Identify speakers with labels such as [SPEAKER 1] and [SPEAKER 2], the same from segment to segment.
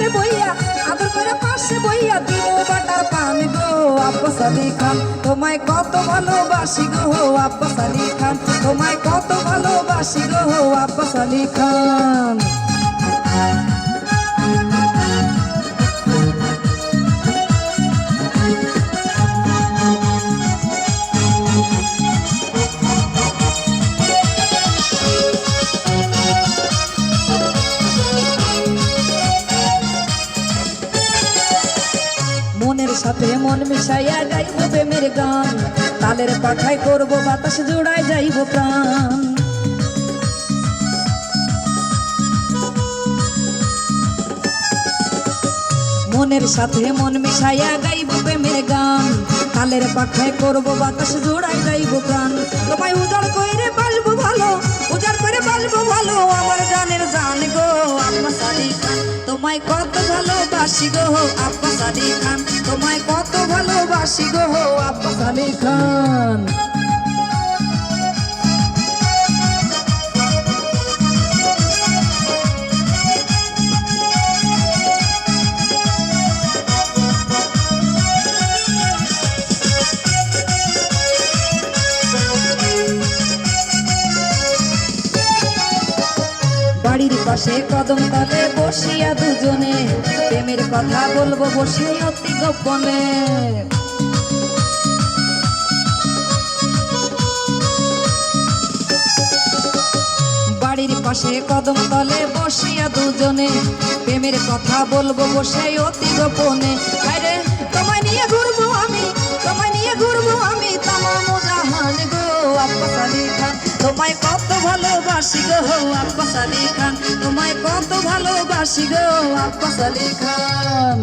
[SPEAKER 1] পাশে বইয়া আদর করে পাশে বইয়া দিব বাটার পান গো আব্বাস আলী খান তোমায় কত ভালোবাসি গো আব্বাস আলী খান তোমায় কত ভালোবাসি গো আব্বাস আলী খান। মনের সাথে মন মিশাইয়া গাইব প্রেমের গান তালের পাখায় করব বাতাস জোড়ায় যাইব প্রাণ। মনের সাথে মন মিশাইয়া গাইব প্রেমের গান তালের পাখায় করব বাতাস জোড়ায় যাইব প্রাণ। তোমায় উজাড় কইরে বাসবো ভালো উজাড় করে বাসবো ভালো আমার জানের জান গো আব্বাস আলী খান তোমায় কত ভালোবাসি গো আব্বাস আলী খান তোমায় কত ভালোবাসি গো আব্বাস আলী খান। বাড়ির পাশে কদম তলে বসিয়া দুজনে প্রেমের কথা বলবো বসে অতি গোপনে। বাড়ির পাশে কদম তলে বসিয়া দুজনে প্রেমের কথা বলবো বসে অতি গোপনে। আরে তোমায় নিয়ে ঘুরবো আমি তোমায় নিয়ে ঘুরবো আমি তামাম জাহান গো আব্বাস আলী খান তোমায় কত ভালোবাসি গো আব্বাস আলী খান তোমায় কত ভালোবাসি গো আব্বাস আলী খান।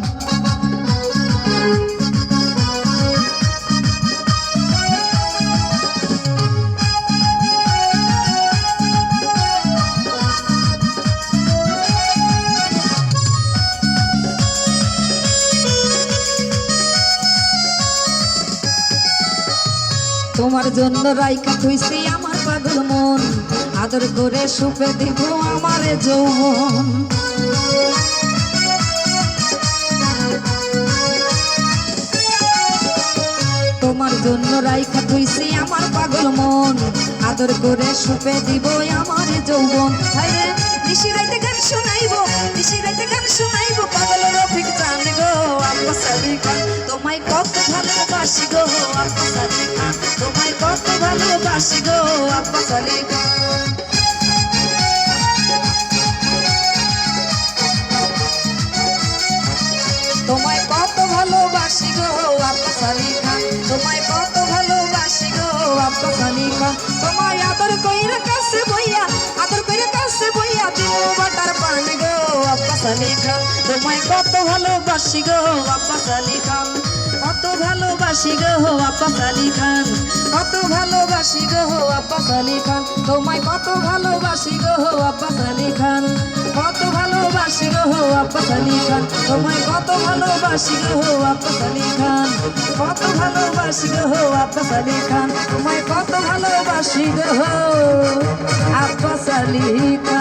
[SPEAKER 1] তোমার জন্য রাইকা থইছি আমার পাগল মন আদর করে সুপে দিব আমার যৌবন। তোমার জন্য রাইকা থইছি আমার পাগল মন আদর করে সুপে দিব আমার যৌবন। আরে নিশি রাইতে গান শোনাইব নিশি রাইতে গান শোনাইব পাগল রফিক জান গো আব্বাস আলী খান তোমায় কত ভালোবাসি গো আব্বাস আলী খান তোমায় কত ভালোবাসি গো আব্বাস আলী খান। তোমায় কত ভালোবাসি গো আব্বাস আলী খান তোমায় কত ভালোবাসি গো আব্বাস আলী খান তোমায় আদর কইরা কাছে বইয়া আদর কইরা কাছে বইয়া দিব বাটার পান গো আব্বাস আলী খান তোমায় কত ভালোবাসি গো আব্বাস আলী খান কত ভালোবাসি গো আব্বাস আলী খান কত ভালোবাসি গো আব্বাস আলী খান তোমায় কত ভালোবাসি গো আব্বাস আলী খান কত ভালোবাসি গো আব্বাস আলী খান তোমায় কত ভালোবাসি গো আব্বাস আলী খান কত ভালোবাসি গো আব্বাস আলী খান তোমায় কত ভালোবাসি গো আব্বাস আলী খান।